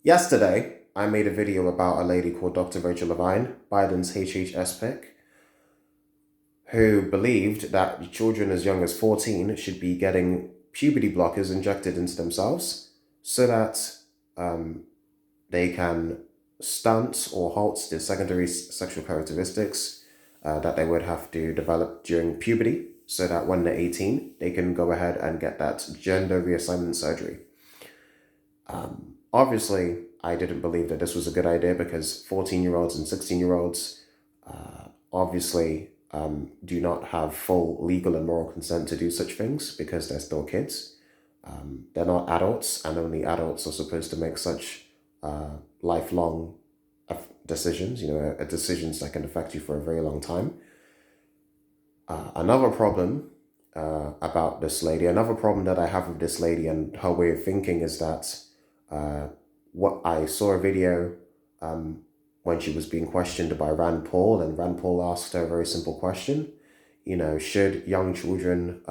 Yesterday, I made a video about a lady called Dr. Rachel Levine, Biden's HHS pick, who believed that children as young as 14 should be getting puberty blockers injected into themselves so that um, they can stunt or halt the secondary sexual characteristics that they would have to develop during puberty, so that when they're 18, they can go ahead and get that gender reassignment surgery. Obviously, I didn't believe that this was a good idea because 14-year-olds and 16-year-olds obviously do not have full legal and moral consent to do such things because they're still kids. They're not adults, and only adults are supposed to make such lifelong decisions, decisions that can affect you for a very long time. Another problem about this lady, another problem that I have with this lady and her way of thinking is that what I saw a video when she was being questioned by Rand Paul, and Rand Paul asked her a very simple question. Should young children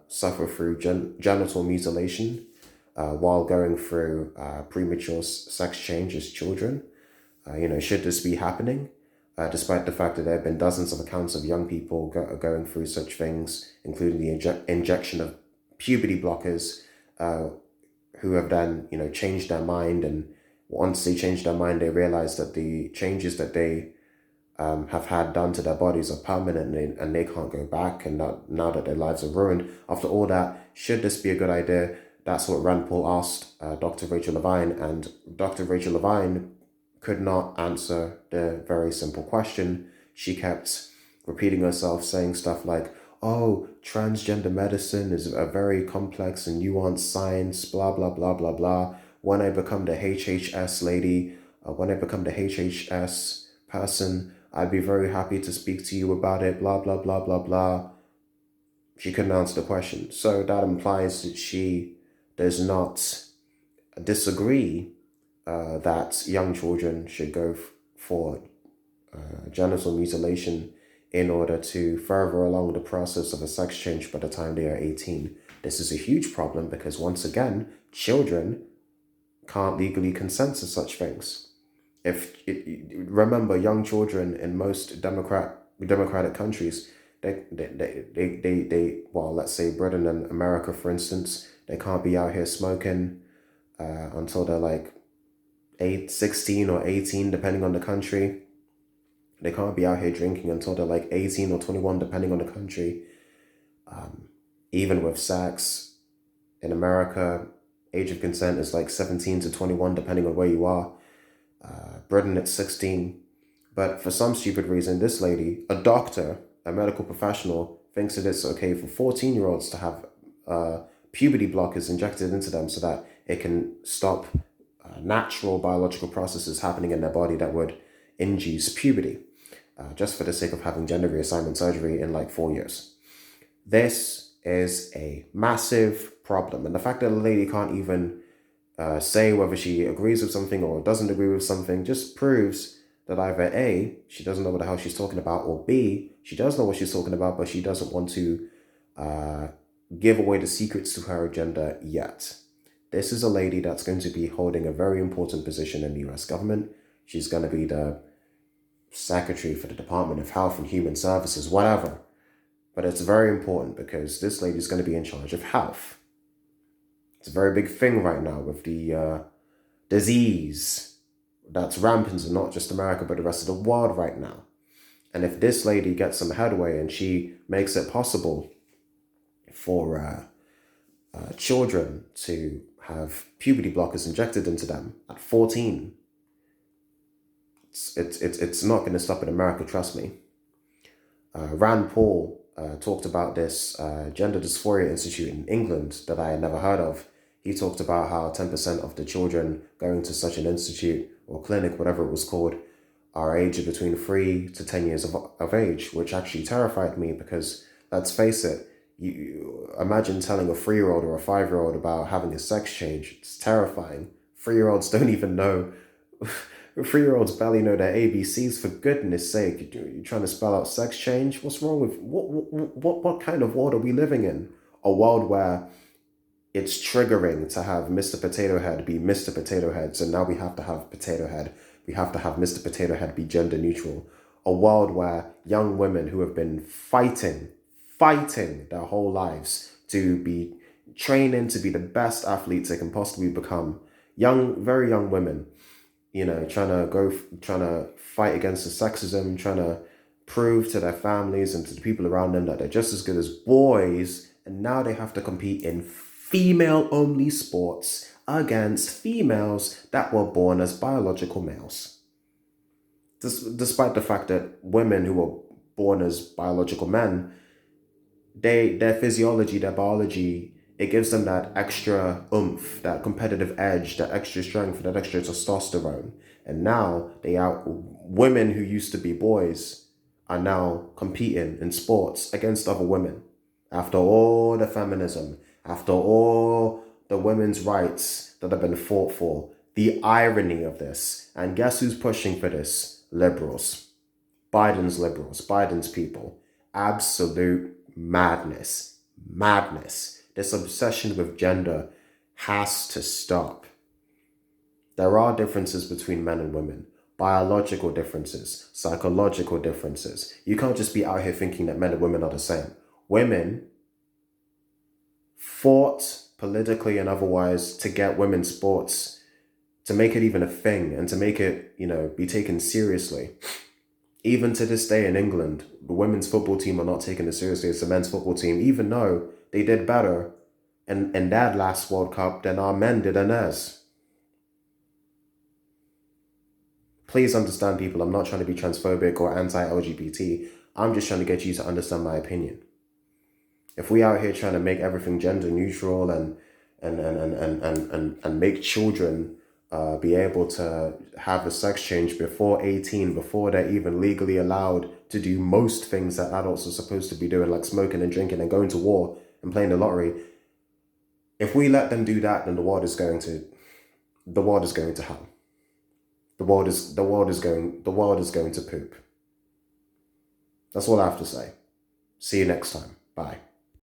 suffer through genital mutilation while going through premature sex change as children? Should this be happening? Despite the fact that there have been dozens of accounts of young people going through such things, including the injection of puberty blockers, who have then, changed their mind. And once they change their mind, they realize that the changes that they have had done to their bodies are permanent, and they can't go back. And now that their lives are ruined, after all that, should this be a good idea? That's what Rand Paul asked Dr. Rachel Levine, and Dr. Rachel Levine could not answer the very simple question. She kept repeating herself, saying stuff like, oh, transgender medicine is a very complex and nuanced science, blah, blah, blah, blah, blah. When I become the HHS lady, when I become the HHS person, I'd be very happy to speak to you about it, blah, blah, blah, blah, blah. She couldn't answer the question. So that implies that she does not disagree that young children should go for genital mutilation in order to further along the process of a sex change by the time they are 18. This is a huge problem because, once again, children can't legally consent to such things. Remember, young children in most democratic countries, well, let's say Britain and America, for instance, they can't be out here smoking until they're like 16 or 18, depending on the country. They can't be out here drinking until they're like 18 or 21, depending on the country. Even with sex, in America, age of consent is like 17 to 21, depending on where you are. Britain, it's 16. But for some stupid reason, this lady, a doctor, a medical professional, thinks that it's okay for 14-year-olds to have puberty blockers injected into them so that it can stop natural biological processes happening in their body that would induce puberty, just for the sake of having gender reassignment surgery in like 4 years. This is a massive problem. And the fact that a lady can't even say whether she agrees with something or doesn't agree with something just proves that either A, she doesn't know what the hell she's talking about, or B, she does know what she's talking about, but she doesn't want to give away the secrets to her agenda yet. This is a lady that's going to be holding a very important position in the US government. She's going to be the secretary for the Department of Health and Human Services, whatever. But it's very important because this lady is going to be in charge of health. It's a very big thing right now with the disease that's rampant in not just America, but the rest of the world right now. And if this lady gets some headway and she makes it possible for children to have puberty blockers injected into them at 14, it's not going to stop in America, trust me. Rand Paul talked about this Gender Dysphoria Institute in England that I had never heard of. He talked about how 10% of the children going to such an institute or clinic, whatever it was called, are aged between 3 to 10 years of age, which actually terrified me because, let's face it, you imagine telling a 3-year-old or a 5-year-old about having a sex change. It's terrifying. 3-year-olds don't even know. 3-year-olds barely know their ABCs, for goodness sake. You're trying to spell out sex change? What's wrong with what kind of world are we living in? A world where it's triggering to have Mr. Potato Head be Mr. Potato Head. So now we have to have Potato Head. We have to have Mr. Potato Head be gender neutral. A world where young women who have been fighting their whole lives to be training to be the best athletes they can possibly become. Very young women, trying to fight against the sexism, trying to prove to their families and to the people around them that they're just as good as boys, and now they have to compete in female-only sports against females that were born as biological males. Despite the fact that women who were born as biological men, their physiology, their biology, it gives them that extra oomph, that competitive edge, that extra strength, that extra testosterone. And now women who used to be boys are now competing in sports against other women. After all the feminism, after all the women's rights that have been fought for, the irony of this. And guess who's pushing for this? Liberals. Biden's people. Absolute madness. This obsession with gender has to stop. There are differences between men and women. Biological differences, psychological differences. You can't just be out here thinking that men and women are the same. Women fought politically and otherwise to get women's sports, to make it even a thing and to make it, be taken seriously. Even to this day in England, the women's football team are not taken as seriously as the men's football team, even though they did better in that last World Cup than our men did in theirs. Please understand, people, I'm not trying to be transphobic or anti-LGBT. I'm just trying to get you to understand my opinion. If we out here trying to make everything gender neutral and make children be able to have a sex change before 18, before they're even legally allowed to do most things that adults are supposed to be doing, like smoking and drinking and going to war and playing the lottery, if we let them do that, then the world is going to hell. The world is going to poop. That's all I have to say. See you next time. Bye.